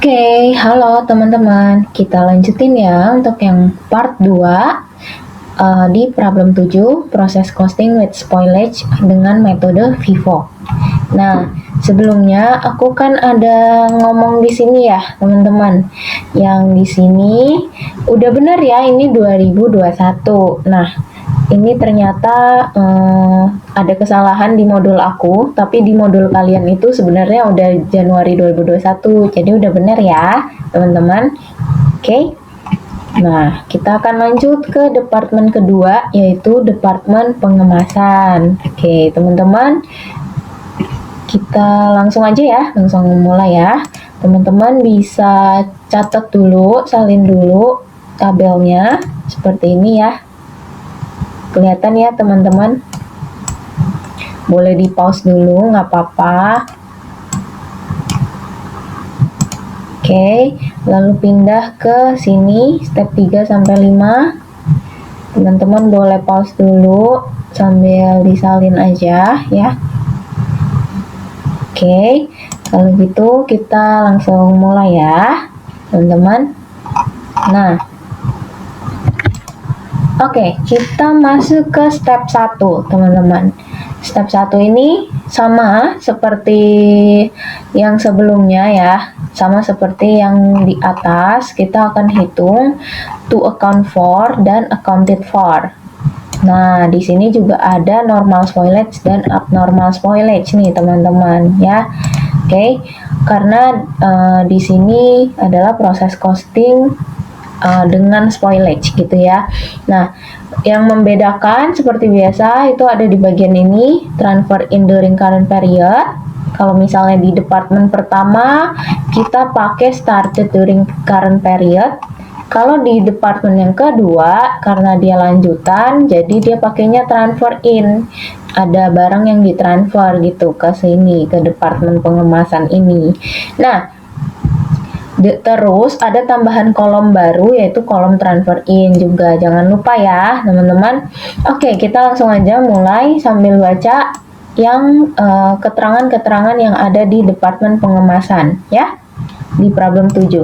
Oke, halo teman-teman. Kita lanjutin ya untuk yang part 2 di problem 7, proses costing with spoilage dengan metode FIFO. Nah, sebelumnya aku kan ada ngomong di sini ya, teman-teman. Yang di sini udah benar ya, ini 2021. Nah, ini ternyata ada kesalahan di modul aku, tapi di modul kalian itu sebenarnya udah Januari 2021, jadi udah benar ya teman-teman. Oke. Nah, kita akan lanjut ke departemen kedua, yaitu departemen pengemasan. Oke, teman-teman, kita langsung aja ya, langsung mulai ya. Teman-teman bisa catat dulu, salin dulu tabelnya seperti ini ya. Kelihatan ya teman-teman? Boleh di pause dulu, nggak apa-apa. Oke, lalu pindah ke sini, step 3 sampai 5. Teman-teman boleh pause dulu sambil disalin aja ya. Oke, kalau gitu kita langsung mulai ya, teman-teman. Nah, oke, kita masuk ke step 1, teman-teman. Step 1 ini sama seperti yang sebelumnya ya. Sama seperti yang di atas, kita akan hitung to account for dan accounted for. Nah, di sini juga ada normal spoilage dan abnormal spoilage nih, teman-teman ya. Oke, karena di sini adalah proses costing dengan spoilage gitu ya. Nah, yang membedakan seperti biasa itu ada di bagian ini, transfer in during current period. Kalau misalnya di departemen pertama kita pakai started during current period. Kalau di departemen yang kedua karena dia lanjutan, jadi dia pakainya transfer in. Ada barang yang ditransfer gitu ke sini, ke departemen pengemasan ini. Nah, terus ada tambahan kolom baru yaitu kolom transfer in juga, jangan lupa ya teman-teman. Oke, kita langsung aja mulai sambil baca yang keterangan-keterangan yang ada di departemen pengemasan ya, di problem 7.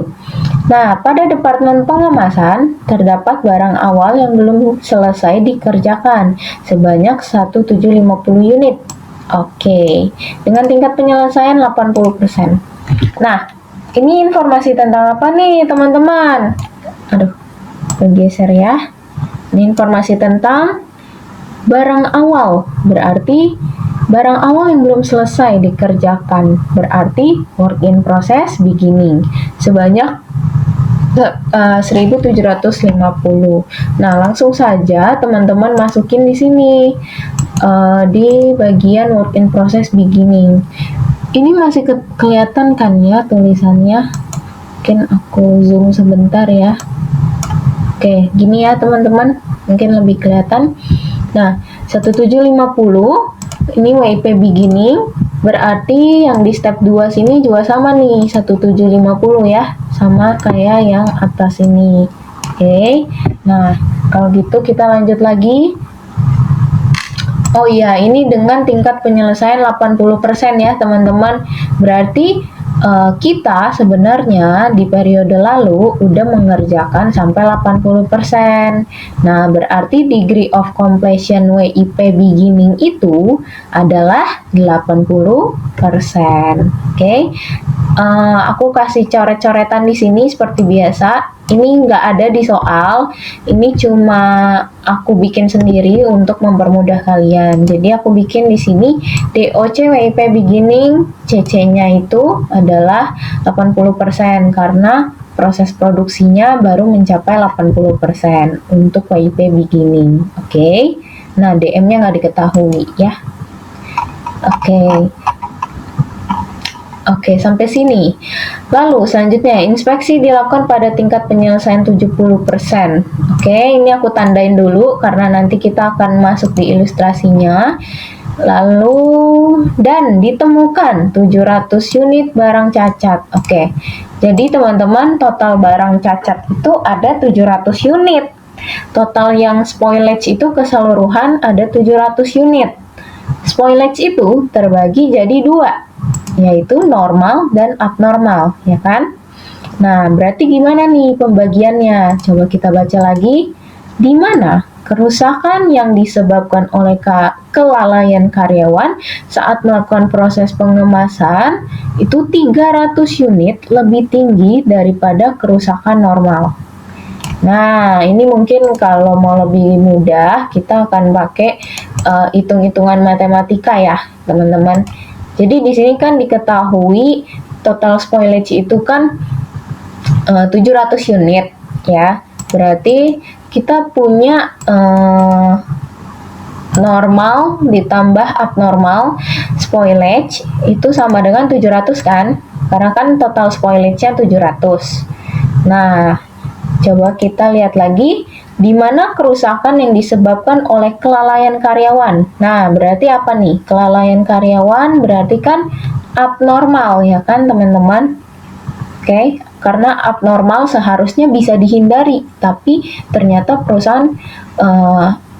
Nah, pada departemen pengemasan terdapat barang awal yang belum selesai dikerjakan sebanyak 1750 unit. Oke, dengan tingkat penyelesaian 80%. Nah, ini informasi tentang apa nih teman-teman? Aduh, bergeser ya. Ini informasi tentang barang awal, berarti barang awal yang belum selesai dikerjakan, berarti work in process beginning, sebanyak 1750. Nah, langsung saja teman-teman masukin di sini di bagian work in process beginning. Ini masih kelihatan kan ya tulisannya? Mungkin aku zoom sebentar ya. Oke, gini ya teman-teman, mungkin lebih kelihatan. Nah, 1750 ini WIP beginning, berarti yang di step 2 sini juga sama nih, 1750 ya, sama kayak yang atas ini. Oke, nah kalau gitu kita lanjut lagi. Oh iya, ini dengan tingkat penyelesaian 80% ya teman-teman. Berarti kita sebenarnya di periode lalu udah mengerjakan sampai 80%. Nah, berarti degree of completion WIP beginning itu adalah 80%. Oke. Aku kasih coret-coretan di sini seperti biasa. Ini nggak ada di soal, ini cuma aku bikin sendiri untuk mempermudah kalian. Jadi aku bikin di sini DOC WIP beginning, CC-nya itu adalah 80% karena proses produksinya baru mencapai 80% untuk WIP beginning. Oke. Nah, DM-nya nggak diketahui ya. Oke, sampai sini. Lalu selanjutnya, inspeksi dilakukan pada tingkat penyelesaian 70%. Oke, ini aku tandain dulu karena nanti kita akan masuk di ilustrasinya. Lalu, dan ditemukan 700 unit barang cacat. Oke, jadi teman-teman total barang cacat itu ada 700 unit. Total yang spoilage itu keseluruhan ada 700 unit. Spoilage itu terbagi jadi dua, yaitu normal dan abnormal, ya kan? Nah, berarti gimana nih pembagiannya? Coba kita baca lagi. Di mana kerusakan yang disebabkan oleh kelalaian karyawan saat melakukan proses pengemasan itu 300 unit lebih tinggi daripada kerusakan normal. Nah, ini mungkin kalau mau lebih mudah, kita akan pakai hitung-hitungan matematika ya, teman-teman. Jadi di sini kan diketahui total spoilage itu kan 700 unit ya. Berarti kita punya normal ditambah abnormal spoilage itu sama dengan 700 kan? Karena kan total spoilage-nya 700. Nah, coba kita lihat lagi di mana kerusakan yang disebabkan oleh kelalaian karyawan. Nah, berarti apa nih? Kelalaian karyawan berarti kan abnormal ya kan, teman-teman? Oke, karena abnormal seharusnya bisa dihindari, tapi ternyata perusahaan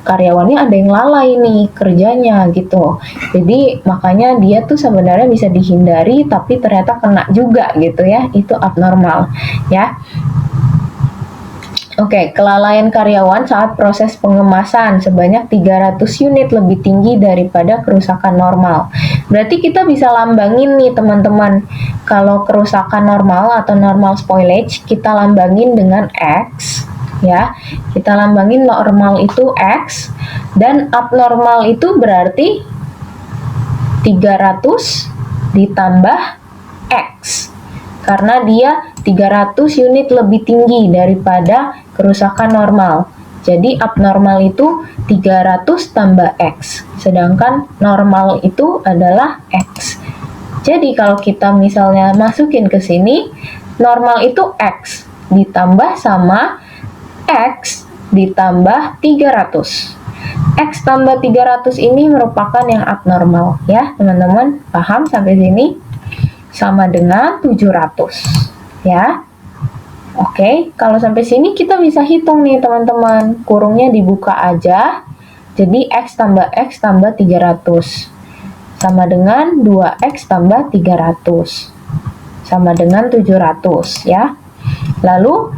karyawannya ada yang lalai nih kerjanya gitu. Jadi makanya dia tuh sebenarnya bisa dihindari, tapi ternyata kena juga gitu ya. Itu abnormal ya. Oke, kelalaian karyawan saat proses pengemasan sebanyak 300 unit lebih tinggi daripada kerusakan normal. Berarti kita bisa lambangin nih teman-teman. Kalau kerusakan normal atau normal spoilage, kita lambangin dengan X. Ya, kita lambangin normal itu X, dan abnormal itu berarti 300 ditambah X. Karena dia 300 unit lebih tinggi daripada kerusakan normal. Jadi abnormal itu 300 tambah X, sedangkan normal itu adalah X. Jadi kalau kita misalnya masukin ke sini, normal itu X ditambah sama X ditambah 300. X tambah 300 ini merupakan yang abnormal ya, teman-teman. Paham sampai sini? Sama dengan 700 ya. Oke, kalau sampai sini kita bisa hitung nih teman-teman. Kurungnya dibuka aja. Jadi X tambah X tambah 300 sama dengan 2X tambah 300 sama dengan 700 ya. Lalu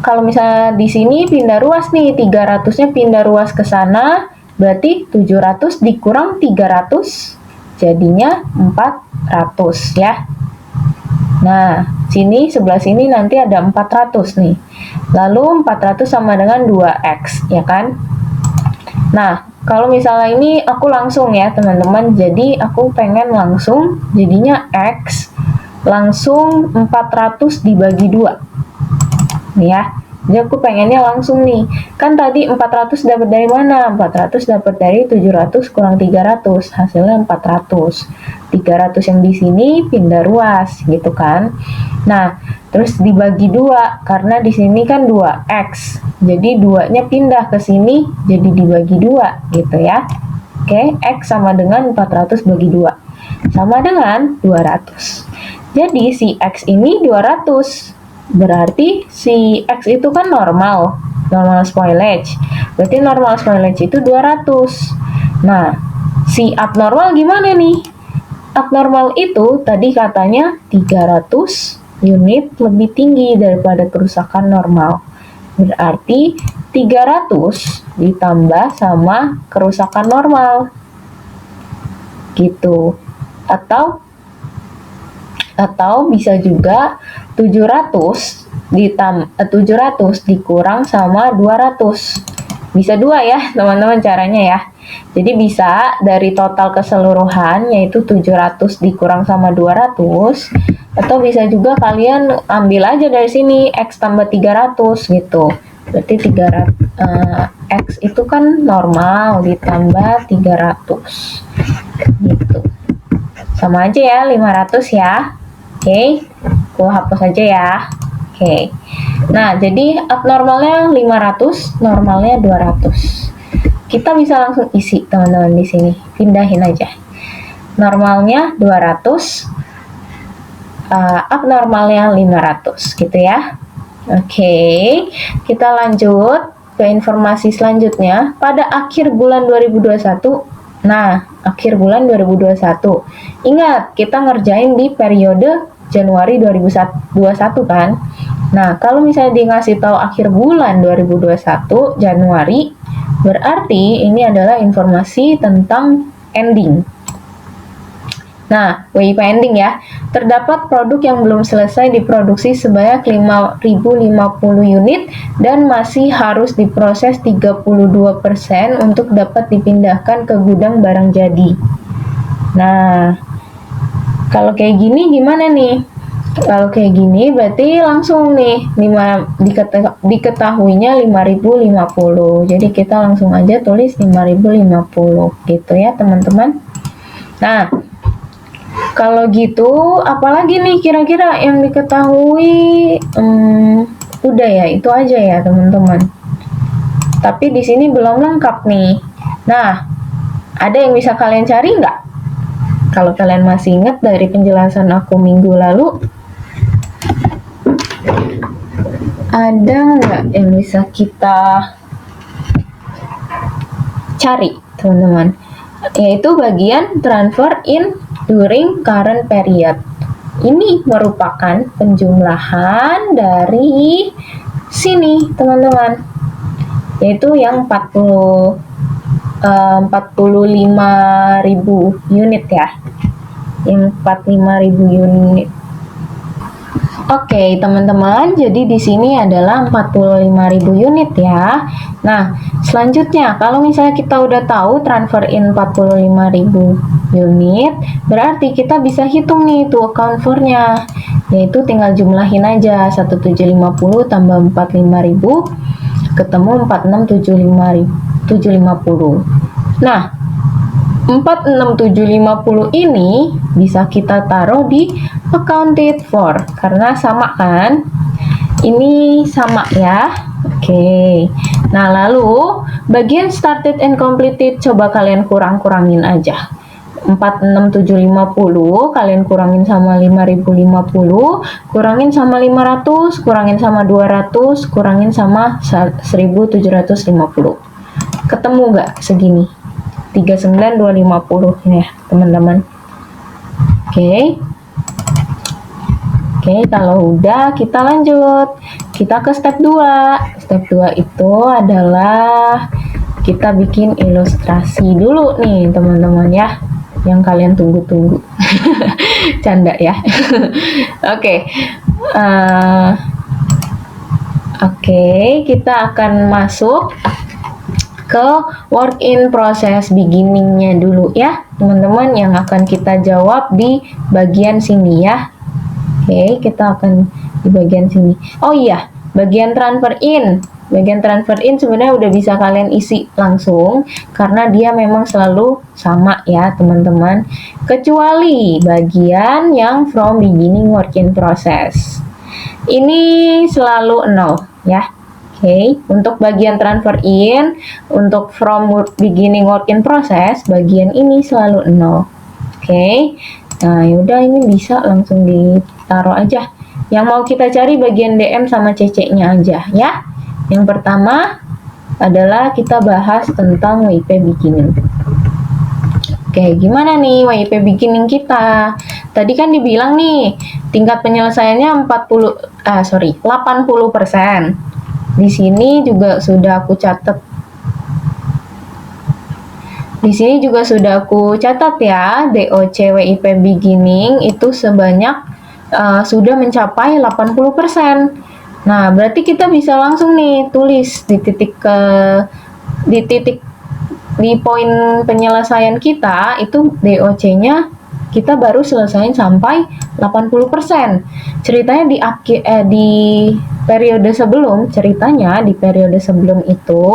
kalau misalnya di sini pindah ruas nih, 300-nya pindah ruas ke sana, berarti 700 dikurang 300 jadinya 400 ya. Nah, sini sebelah sini nanti ada 400 nih. Lalu 400 sama dengan 2X, ya kan? Nah, kalau misalnya ini aku langsung ya, teman-teman. Jadi, aku pengen langsung, jadinya X langsung 400 dibagi 2. Nih ya. Jadi aku pengennya langsung nih. Kan tadi 400 dapat dari mana? 400 dapat dari 700 kurang 300. Hasilnya 400. 300 yang di sini pindah ruas gitu kan. Nah, terus dibagi 2 karena di sini kan 2X. Jadi 2-nya pindah ke sini jadi dibagi 2 gitu ya. Oke, X sama dengan 400 bagi 2. Sama dengan 200. Jadi si X ini 200. Berarti si X itu kan normal spoilage. Berarti normal spoilage itu 200. Nah, si abnormal gimana nih? Abnormal itu tadi katanya 300 unit lebih tinggi daripada kerusakan normal. Berarti 300 ditambah sama kerusakan normal. Gitu. Atau bisa juga 700 dikurang sama 200. Bisa 2 ya, teman-teman caranya ya. Jadi bisa dari total keseluruhan yaitu 700 dikurang sama 200, atau bisa juga kalian ambil aja dari sini X tambah 300 gitu. Berarti 300 X itu kan normal ditambah 300 gitu. Sama aja ya, 500 ya. Oke, aku hapus aja ya. Oke. Nah, jadi abnormalnya 500, normalnya 200. Kita bisa langsung isi, teman-teman, di sini. Pindahin aja. Normalnya 200, abnormalnya 500, gitu ya. Oke, kita lanjut ke informasi selanjutnya. Pada akhir bulan 2021, akhir bulan 2021. Ingat, kita ngerjain di periode Januari 2021 kan. Nah, kalau misalnya dia ngasih tahu akhir bulan 2021 Januari, berarti ini adalah informasi tentang ending. Nah, WIP ending ya. Terdapat produk yang belum selesai diproduksi sebanyak 5.050 unit dan masih harus diproses 32% untuk dapat dipindahkan ke gudang barang jadi. Nah, kalau kayak gini gimana nih? Kalau kayak gini berarti langsung nih diketahuinya 5.050. Jadi kita langsung aja tulis 5.050 gitu ya, teman-teman. Nah, kalau gitu apalagi nih kira-kira yang diketahui? Udah ya, itu aja ya, teman-teman. Tapi di sini belum lengkap nih. Nah, ada yang bisa kalian cari nggak? Kalau kalian masih ingat dari penjelasan aku minggu lalu, ada nggak yang bisa kita cari, teman-teman? Yaitu bagian transfer in during current period. Ini merupakan penjumlahan dari sini, teman-teman. Yaitu yang 45.000 unit ya. Yang 45.000 unit. Oke, teman-teman, jadi di sini adalah 45.000 unit ya. Nah, selanjutnya kalau misalnya kita udah tahu transfer in 45.000 unit, berarti kita bisa hitung nih tuh account for-nya. Yaitu tinggal jumlahin aja 1750 tambah 45.000 ketemu 46.750. Nah, 46.750 ini bisa kita taruh di accounted for karena sama kan? Ini sama ya. Oke. Nah, lalu bagian started and completed coba kalian kurangin aja. 46.750 kalian kurangin sama 5.050, kurangin sama 500, kurangin sama 200, kurangin sama 1.750. Ketemu nggak segini? 39.250 ya, teman-teman. Oke, kalau udah kita lanjut. Kita ke step 2. Step 2 itu adalah kita bikin ilustrasi dulu nih, teman-teman ya. Yang kalian tunggu-tunggu. Canda ya. Oke. Kita akan masuk ke work in process beginning-nya dulu ya, teman-teman, yang akan kita jawab di bagian sini ya. Oke, kita akan di bagian sini. Oh iya, bagian transfer in. Bagian transfer in sebenarnya udah bisa kalian isi langsung karena dia memang selalu sama ya, teman-teman. Kecuali bagian yang from beginning work in process. Ini selalu 0 ya. Oke, untuk bagian transfer in, untuk from beginning work in process, bagian ini selalu 0. Oke, nah yaudah ini bisa langsung ditaruh aja. Yang mau kita cari bagian DM sama CC-nya aja ya. Yang pertama adalah kita bahas tentang WIP beginning. Oke, gimana nih WIP beginning kita? Tadi kan dibilang nih, tingkat penyelesaiannya 80%. Di sini juga sudah aku catat. Di sini juga sudah aku catat ya, DOC WIP beginning itu sebanyak sudah mencapai 80%. Nah, berarti kita bisa langsung nih tulis di poin penyelesaian kita itu DOC-nya kita baru selesaiin sampai 80%. Ceritanya di periode sebelum itu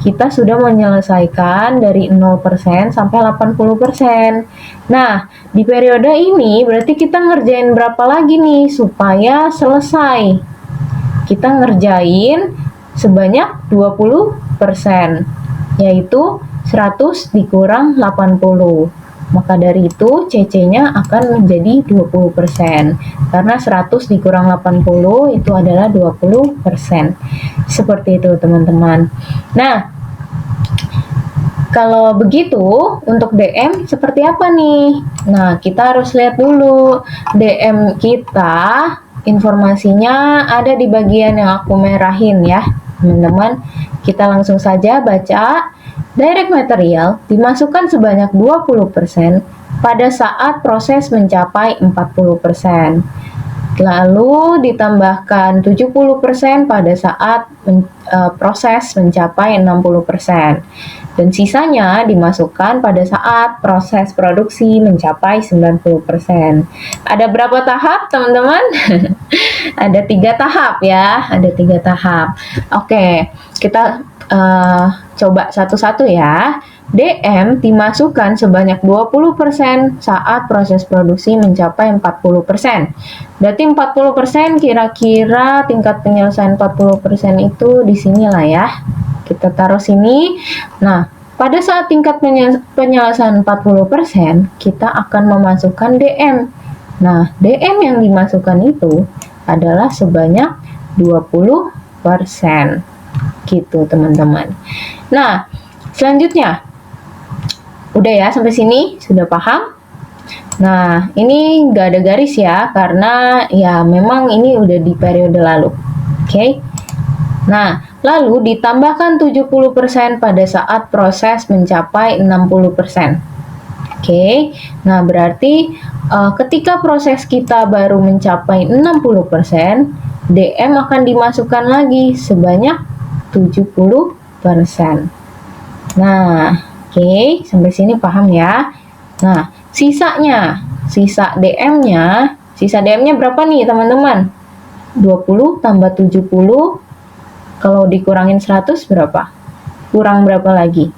kita sudah menyelesaikan dari 0% sampai 80%. Nah, di periode ini berarti kita ngerjain berapa lagi nih supaya selesai? Kita ngerjain sebanyak 20%, yaitu 100 dikurang 80. Maka dari itu CC-nya akan menjadi 20%. Karena 100 dikurang 80 itu adalah 20%. Seperti itu, teman-teman. Nah, Kalau begitu, untuk DM seperti apa nih? Nah, kita harus lihat dulu DM kita, informasinya ada di bagian yang aku merahin ya, teman-teman. Kita langsung saja baca. Direct material dimasukkan sebanyak 20% pada saat proses mencapai 40%. Lalu ditambahkan 70% pada saat proses mencapai 60%. Dan sisanya dimasukkan pada saat proses produksi mencapai 90%. Ada berapa tahap, teman-teman? Ada 3 tahap ya, ada 3 tahap. Oke, kita coba satu-satu ya. DM dimasukkan sebanyak 20% saat proses produksi mencapai 40%. Berarti 40% kira-kira tingkat penyelesaian 40% itu di sinilah ya. Kita taruh sini. Nah, pada saat tingkat penyelesaian 40%, kita akan memasukkan DM. Nah, DM yang dimasukkan itu adalah sebanyak 20%. Gitu, teman-teman. Nah, selanjutnya, udah ya sampai sini? Sudah paham? Nah, ini nggak ada garis ya, karena ya memang ini udah di periode lalu. Oke? Nah, lalu ditambahkan 70% pada saat proses mencapai 60%. Oke? Nah, berarti ketika proses kita baru mencapai 60%, DM akan dimasukkan lagi sebanyak 70%. Nah, oke, sampai sini paham ya? Nah, sisa DM-nya berapa nih, teman-teman? 20 tambah 70, kalau dikurangin 100 berapa? Kurang berapa lagi?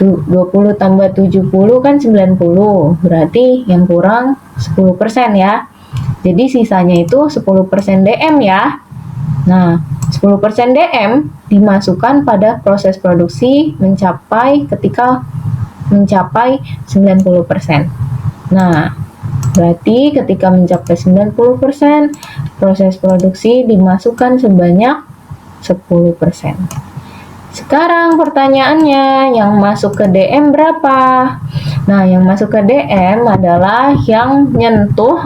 20 tambah 70 kan 90, berarti yang kurang 10% ya. Jadi sisanya itu 10% DM ya. Nah, 10% DM dimasukkan pada proses produksi ketika mencapai 90%. Nah, berarti ketika mencapai 90%, proses produksi dimasukkan sebanyak 10%. Sekarang pertanyaannya, yang masuk ke DM berapa? Nah, yang masuk ke DM adalah yang nyentuh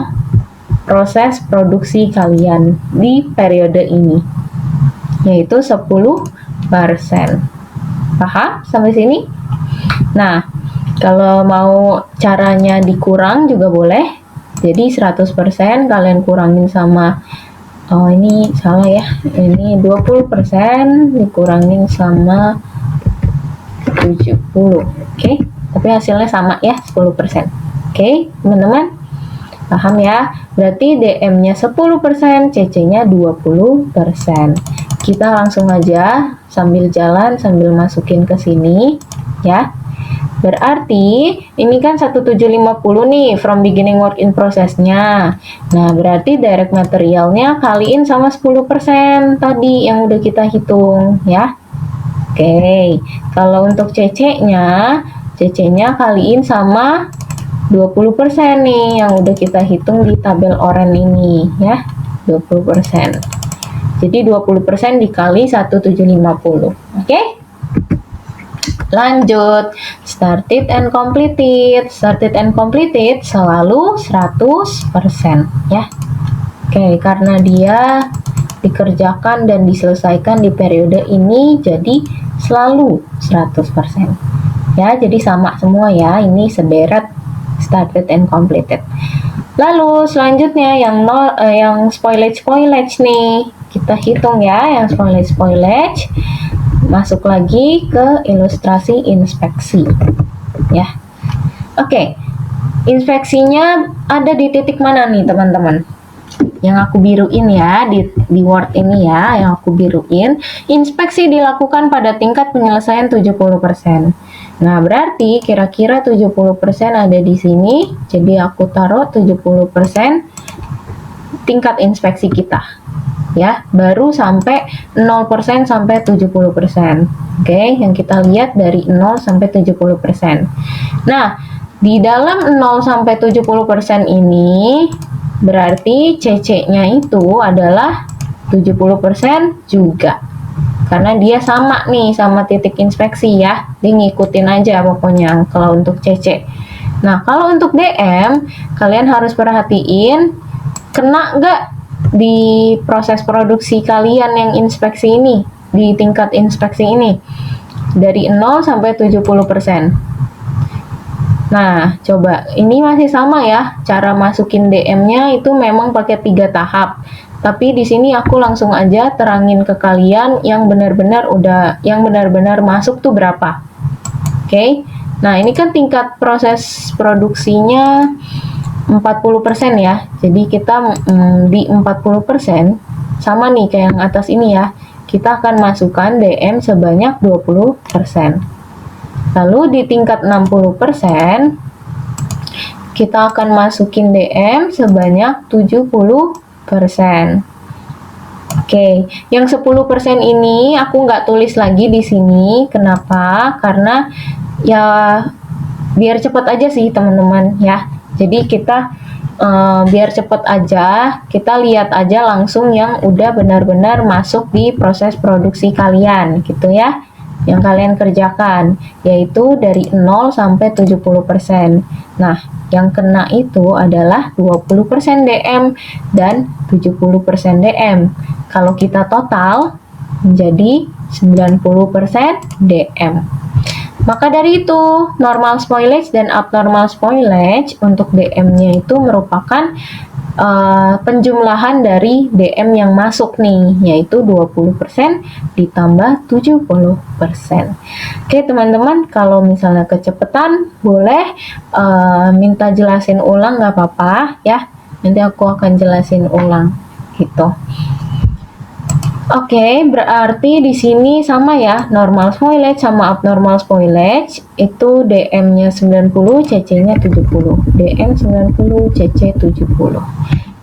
proses produksi kalian di periode ini, yaitu 10%. Paham sampai sini? Nah, kalau mau caranya dikurang juga boleh. Jadi 100% kalian kurangin sama, oh ini salah ya, ini 20% dikurangin sama 70. Oke, tapi hasilnya sama ya, 10%. Oke, teman-teman paham ya? Berarti DM-nya 10%, CC-nya 20%. Kita langsung aja sambil jalan, sambil masukin ke sini ya. Berarti ini kan 1750 nih from beginning work in process-nya. Nah, berarti direct materialnya kaliin sama 10% tadi yang udah kita hitung ya. Oke, kalau untuk CC-nya kaliin sama 20% nih yang udah kita hitung di tabel oranye ini ya. 20%. Jadi 20% dikali 1750. Oke? Lanjut, started and completed. Started and completed selalu 100% ya. Oke, karena dia dikerjakan dan diselesaikan di periode ini, jadi selalu 100%. Ya, jadi sama semua ya. Ini sederet started and completed. Lalu selanjutnya yang spoilage nih. Kita hitung ya yang spoilage. Masuk lagi ke ilustrasi inspeksi ya. Oke, inspeksinya ada di titik mana nih teman-teman? Yang aku biruin ya di Word ini ya, yang aku biruin. Inspeksi dilakukan pada tingkat penyelesaian 70%. Nah, berarti kira-kira 70% ada di sini. Jadi aku taruh 70% tingkat inspeksi kita. Ya, baru sampai 0% sampai 70%. Oke, yang kita lihat dari 0 sampai 70%. Nah, di dalam 0 sampai 70% ini berarti CC-nya itu adalah 70% juga. karena dia sama nih sama titik inspeksi ya, dia ngikutin aja pokoknya kalau untuk CC. Nah, kalau untuk DM, kalian harus perhatiin kena nggak di proses produksi kalian yang inspeksi ini, di tingkat inspeksi ini, dari 0 sampai 70%. Nah, coba, ini masih sama ya, cara masukin DM-nya itu memang pakai 3 tahap. Tapi di sini aku langsung aja terangin ke kalian yang benar-benar masuk tuh berapa. Oke. Nah, ini kan tingkat proses produksinya 40% ya. Jadi kita di 40% sama nih kayak yang atas ini ya. Kita akan masukkan DM sebanyak 20%. Lalu di tingkat 60% kita akan masukin DM sebanyak 70%. Oke, yang 10% ini aku nggak tulis lagi di sini. Kenapa? Karena ya biar cepet aja sih teman-teman ya. Jadi kita biar cepet aja, kita lihat aja langsung yang udah benar-benar masuk di proses produksi kalian gitu ya, yang kalian kerjakan, yaitu dari 0 sampai 70%. Nah, yang kena itu adalah 20% DM dan 70% DM. Kalau kita total menjadi 90% DM. Maka dari itu, normal spoilage dan abnormal spoilage untuk DM-nya itu merupakan penjumlahan dari DM yang masuk nih, yaitu 20% ditambah 70%. Oke teman-teman, kalau misalnya kecepatan boleh minta jelasin ulang, nggak apa-apa ya, nanti aku akan jelasin ulang gitu. Oke, berarti di sini sama ya, normal spoilage sama abnormal spoilage itu DM-nya 90, CC-nya 70. DM 90, CC 70.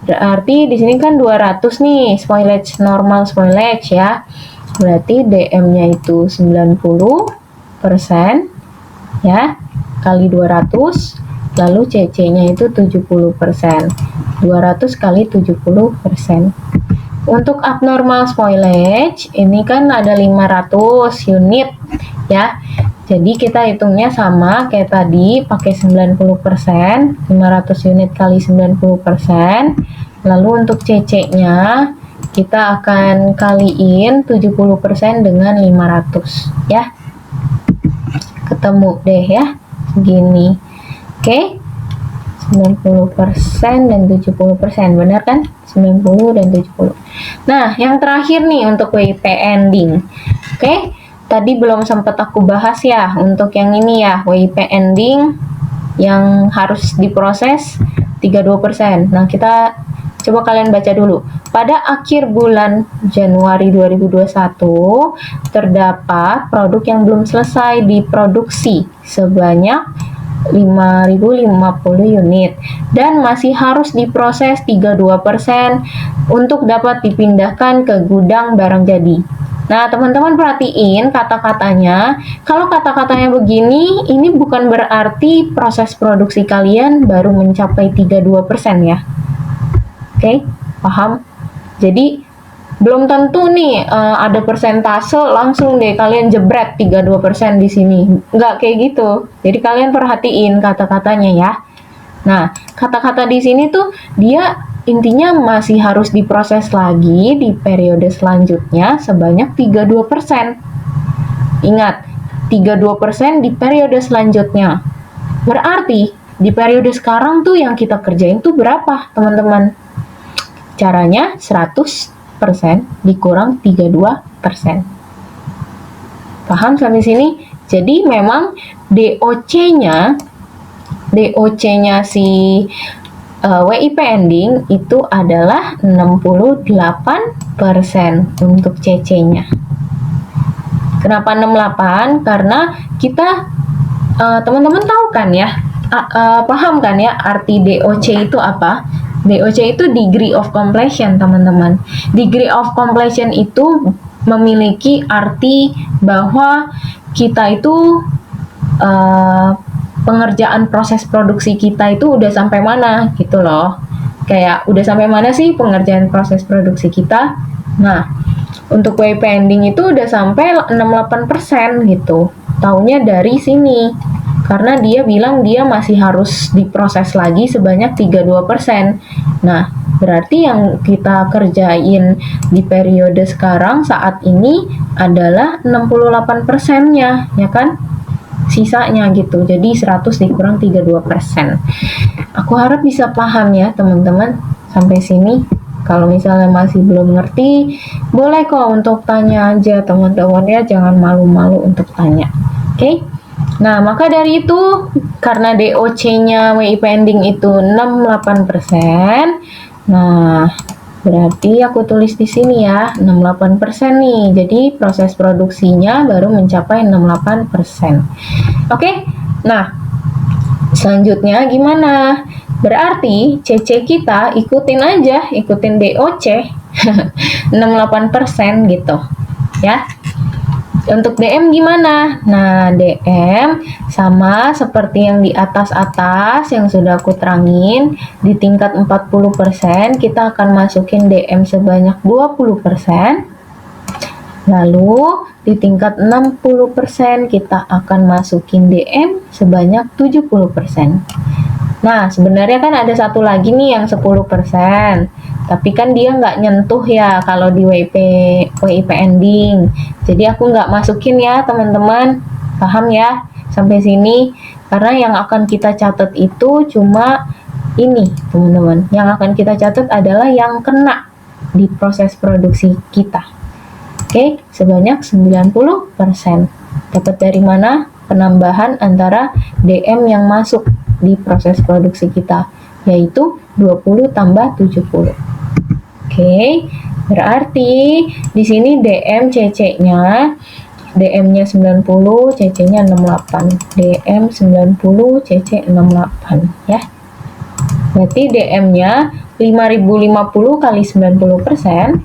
Berarti di sini kan 200 nih spoilage, normal spoilage ya. Berarti DM-nya itu 90% ya, kali 200, lalu CC-nya itu 70%. 200 kali 70%. Untuk abnormal spoilage, ini kan ada 500 unit ya. Jadi kita hitungnya sama kayak tadi, pakai 90%, 500 unit kali 90%. Lalu untuk CC-nya, kita akan kaliin 70% dengan 500 ya. Ketemu deh ya, segini. Oke. 90% dan 70%, benar kan? 90 dan 70. Nah, yang terakhir nih untuk WIP ending. Oke, tadi belum sempat aku bahas ya untuk yang ini ya, WIP ending yang harus diproses 32%. Nah, kita coba kalian baca dulu. Pada akhir bulan Januari 2021 terdapat produk yang belum selesai diproduksi sebanyak 5.050 unit dan masih harus diproses 32% untuk dapat dipindahkan ke gudang barang jadi. Nah, teman-teman perhatiin kata-katanya. Kalau kata-katanya begini, ini bukan berarti proses produksi kalian baru mencapai 32% ya. Oke, paham? Jadi belum tentu nih ada persentase langsung deh kalian jebret 32% di sini. Nggak kayak gitu. Jadi kalian perhatiin kata-katanya ya. Nah, kata-kata di sini tuh dia intinya masih harus diproses lagi di periode selanjutnya sebanyak 32%. Ingat, 32% di periode selanjutnya. Berarti di periode sekarang tuh yang kita kerjain tuh berapa, teman-teman? Caranya 100% dikurang 32%. Paham sampai sini? Jadi memang DOC-nya si WIP ending itu adalah 68% untuk CC-nya. Kenapa 68? Karena kita teman-teman tahu kan ya, paham kan ya arti DOC itu apa? DOC itu degree of completion, teman-teman. Degree of completion itu memiliki arti bahwa kita itu pengerjaan proses produksi kita itu udah sampai mana gitu loh. Kayak udah sampai mana sih pengerjaan proses produksi kita? Nah, Untuk WIP ending itu udah sampai 68% gitu. Taunya dari sini. Karena dia bilang dia masih harus diproses lagi sebanyak 32%. Nah, berarti yang kita kerjain di periode sekarang saat ini adalah 68%-nya, ya kan? Sisanya gitu. Jadi 100 dikurang 32%. Aku harap bisa paham ya, teman-teman, sampai sini. Kalau misalnya masih belum ngerti, boleh kok untuk tanya aja, teman-teman ya, jangan malu-malu untuk tanya. Oke? Nah, maka dari itu, karena DOC-nya WIP ending itu 68%, nah, berarti aku tulis di sini ya, 68% nih. Jadi, proses produksinya baru mencapai 68%. Oke? Nah, selanjutnya gimana? Berarti CC kita ikutin aja, ikutin DOC 68% gitu ya. Untuk DM gimana? Nah, DM sama seperti yang di atas-atas yang sudah aku terangin. Di tingkat 40% kita akan masukin DM sebanyak 20%. Lalu di tingkat 60% kita akan masukin DM sebanyak 70%. Nah, sebenarnya kan ada satu lagi nih yang 10%. Tapi kan dia nggak nyentuh ya kalau di WIP ending. Jadi aku nggak masukin ya, teman-teman. Paham ya sampai sini? Karena yang akan kita catat itu cuma ini, teman-teman. Yang akan kita catat adalah yang kena di proses produksi kita. Oke, sebanyak 90%. Dapat dari mana? Penambahan antara DM yang masuk di proses produksi kita, yaitu 20 tambah 70. Oke, berarti di sini DM CC-nya, DM-nya 90, CC-nya 68. DM 90, CC 68 ya. Berarti DM-nya 5050 kali 90%,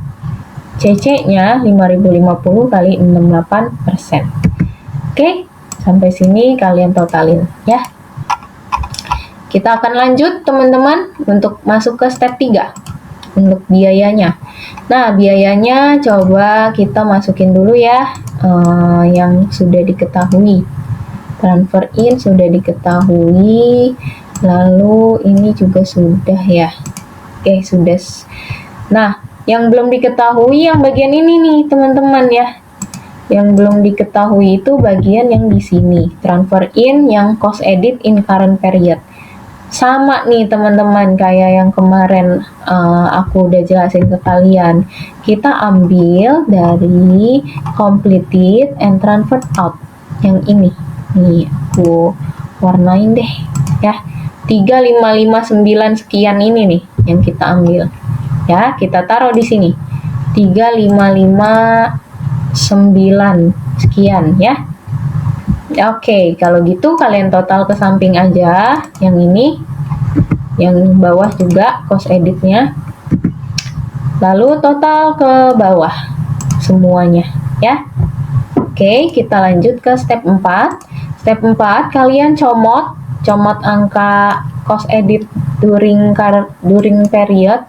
CC-nya 5050 kali 68%. Oke, sampai sini kalian totalin ya. Kita akan lanjut teman-teman untuk masuk ke step 3 untuk biayanya. Nah, biayanya coba kita masukin dulu ya, yang sudah diketahui. Transfer in sudah diketahui, lalu ini juga sudah ya. Oke, sudah. Nah, yang belum diketahui yang bagian ini nih teman-teman ya. Yang belum diketahui itu bagian yang di sini, transfer in yang cost edit in current period. Sama nih teman-teman kayak yang kemarin aku udah jelasin ke kalian. Kita ambil dari completed and transferred out yang ini. Nih aku warnain deh ya. 3559 sekian ini nih yang kita ambil. Ya, kita taruh di sini. 3559 sekian ya. Oke, kalau gitu kalian total ke samping aja yang ini, yang bawah juga cost editnya, lalu total ke bawah semuanya ya. Oke, kita lanjut ke step 4. Step 4 kalian comot angka cost edit during period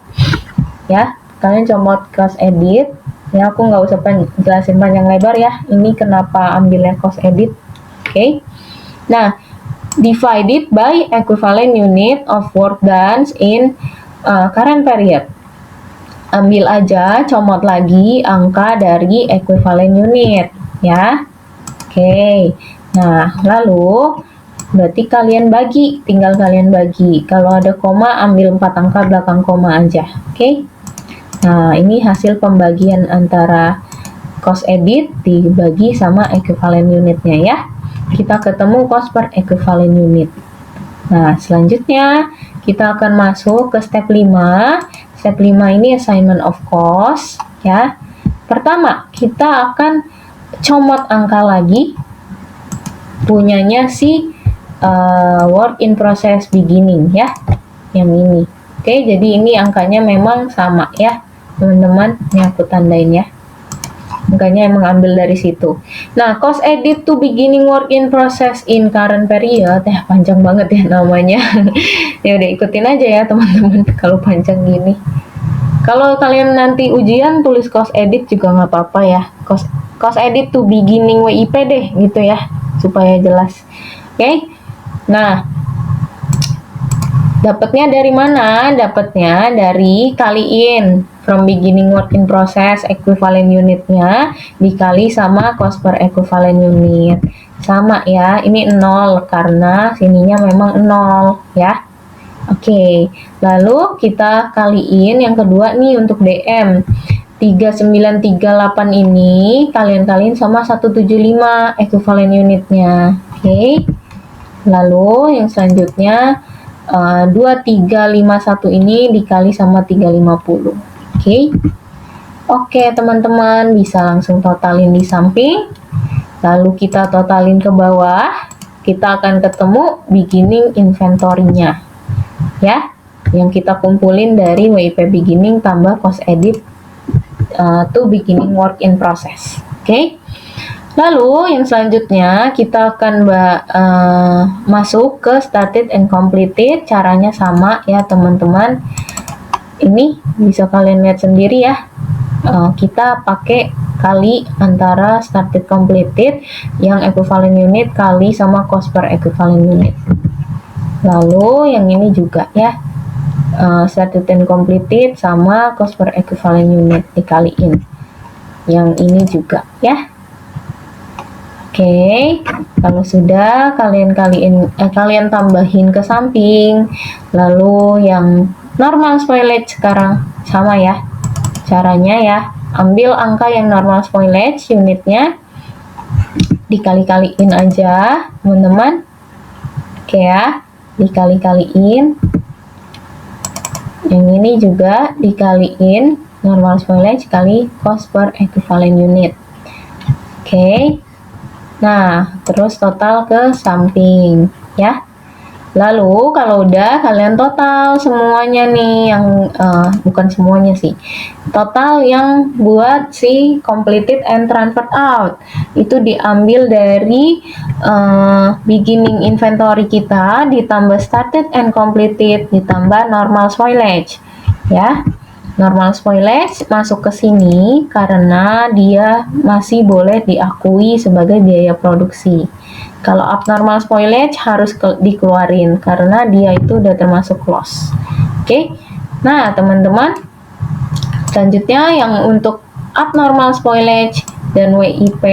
ya. Kalian comot cost edit ya, aku nggak usah jelasin panjang lebar ya, ini kenapa ambilnya cost edit. Oke. Nah, divided by equivalent unit of work done in current period. Ambil aja, comot lagi angka dari equivalent unit ya. Oke. Nah, lalu berarti kalian bagi, tinggal kalian bagi. Kalau ada koma, ambil 4 angka belakang koma aja. Oke. Nah, ini hasil pembagian antara cost edit dibagi sama equivalent unitnya ya. Kita ketemu cost per equivalent unit. Nah, selanjutnya kita akan masuk ke step 5. Step 5 ini assignment of cost ya. Pertama, kita akan comot angka lagi punyanya si work in process beginning ya. Yang ini. Oke, jadi ini angkanya memang sama ya, teman-teman. Ini aku tandain ya. Makanya emang ambil dari situ. Nah, cost edit to beginning work in process in current period, panjang banget ya namanya. Ya udah ikutin aja ya teman-teman kalau panjang gini. Kalau kalian nanti ujian tulis course edit juga nggak apa-apa ya. Course edit to beginning WIP deh gitu ya, supaya jelas. Oke. Nah, dapatnya dari mana? Dapatnya dari kaliin from beginning work in process equivalent unitnya dikali sama cost per equivalent unit. Sama ya, ini 0 karena sininya memang 0 ya. Oke, lalu kita kaliin yang kedua nih untuk DM. 3938 ini kalian kaliin sama 175 equivalent unitnya. Oke. Lalu yang selanjutnya 2351 ini dikali sama 350. Oke. Oke, teman-teman bisa langsung totalin di samping. Lalu kita totalin ke bawah. Kita akan ketemu beginning inventory-nya. Ya, yang kita kumpulin dari WIP beginning tambah cost edit to beginning work in process. Oke. Lalu yang selanjutnya kita akan masuk ke started and completed. Caranya sama ya teman-teman. Ini bisa kalian lihat sendiri ya. Kita pakai kali antara started completed yang equivalent unit kali sama cost per equivalent unit. Lalu yang ini juga ya, started and completed sama cost per equivalent unit dikaliin. Yang ini juga ya. Oke, kalau sudah kalian tambahin ke samping. Lalu yang normal spoilage sekarang sama ya. Caranya ya, ambil angka yang normal spoilage unitnya dikali-kaliin aja, teman-teman. Oke ya. Dikali-kaliin, yang ini juga dikaliin normal spoilage kali cost per equivalent unit. Oke. Nah, terus total ke samping ya. Lalu kalau udah kalian total semuanya nih, yang bukan semuanya sih, total yang buat si completed and transferred out itu diambil dari beginning inventory kita ditambah started and completed ditambah normal spoilage ya. Normal spoilage masuk ke sini karena dia masih boleh diakui sebagai biaya produksi. Kalau abnormal spoilage harus dikeluarin karena dia itu udah termasuk loss. Oke. Nah, teman-teman, selanjutnya yang untuk abnormal spoilage dan WIP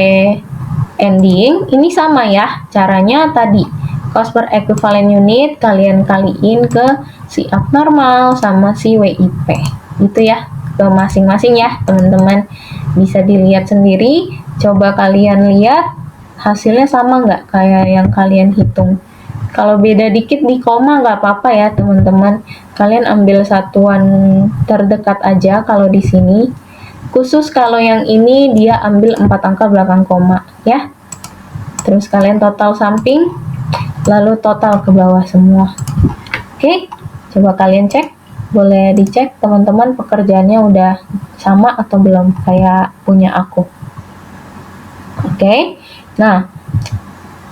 ending ini sama ya. Caranya tadi cost per equivalent unit kalian kaliin ke si abnormal sama si WIP. Gitu ya, ke masing-masing ya, teman-teman. Bisa dilihat sendiri. Coba kalian lihat hasilnya sama nggak kayak yang kalian hitung. Kalau beda dikit di koma nggak apa-apa ya teman-teman. Kalian ambil satuan terdekat aja kalau di sini. Khusus kalau yang ini dia ambil 4 angka belakang koma ya. Terus kalian total samping, lalu total ke bawah semua. Oke, coba kalian cek. Boleh dicek teman-teman pekerjaannya udah sama atau belum kayak punya aku. Oke. Nah,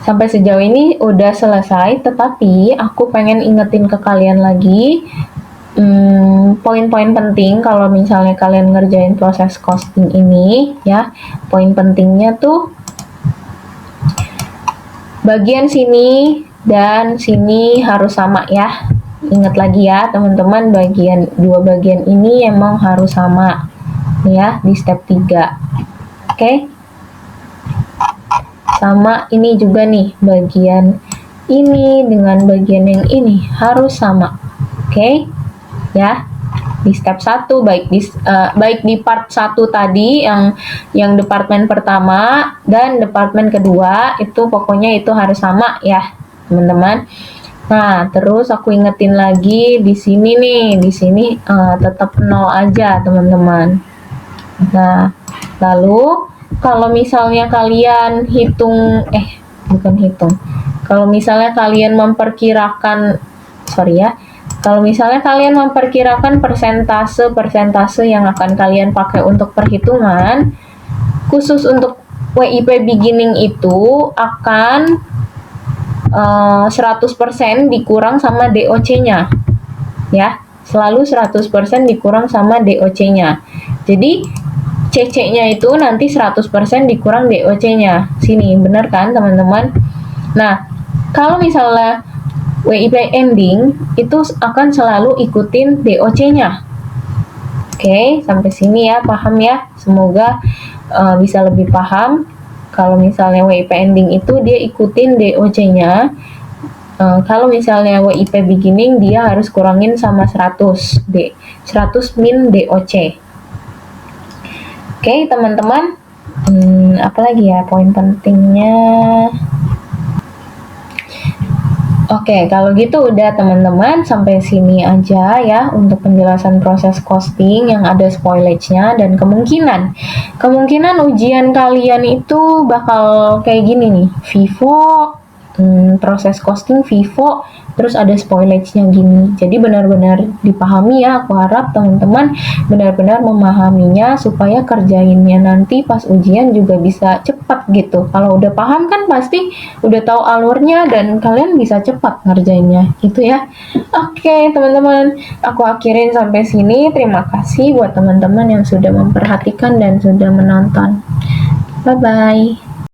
sampai sejauh ini udah selesai, tetapi aku pengen ingetin ke kalian lagi poin-poin penting kalau misalnya kalian ngerjain proses costing ini ya. Poin pentingnya tuh bagian sini dan sini harus sama ya. Ingat lagi ya teman-teman, dua bagian ini emang harus sama ya di step 3. Oke. Sama ini juga nih, bagian ini dengan bagian yang ini harus sama. Oke. Ya. Di step 1 baik di part 1 tadi yang departemen pertama dan departemen kedua itu pokoknya itu harus sama ya, teman-teman. Nah, terus aku ingetin lagi di sini nih, di sini tetap 0 aja, teman-teman. Nah, lalu kalau misalnya kalian kalau misalnya kalian memperkirakan, kalau misalnya kalian memperkirakan persentase yang akan kalian pakai untuk perhitungan, khusus untuk WIP beginning itu akan 100% dikurang sama DOC-nya ya. selalu 100% dikurang sama DOC-nya. Jadi CC-nya itu nanti 100% dikurang DOC-nya. Sini, bener kan teman-teman? Nah, kalau misalnya WIP ending itu akan selalu ikutin DOC-nya. Oke, sampai sini ya, paham ya? Semoga bisa lebih paham. Kalau misalnya WIP ending itu dia ikutin DOC-nya. Kalau misalnya WIP beginning dia harus kurangin sama 100 min DOC. Oke, teman-teman. Apalagi ya poin pentingnya? Oke, kalau gitu udah teman-teman, sampai sini aja ya untuk penjelasan proses costing yang ada spoilage-nya, dan kemungkinan ujian kalian itu bakal kayak gini nih, Vivo, proses costing Vivo, terus ada spoilage-nya gini. Jadi benar-benar dipahami ya, aku harap teman-teman benar-benar memahaminya supaya kerjainnya nanti pas ujian juga bisa cepat gitu. Kalau udah paham kan pasti udah tahu alurnya dan kalian bisa cepat ngerjainnya gitu ya. Oke teman-teman, aku akhirin sampai sini. Terima kasih buat teman-teman yang sudah memperhatikan dan sudah menonton. Bye-bye.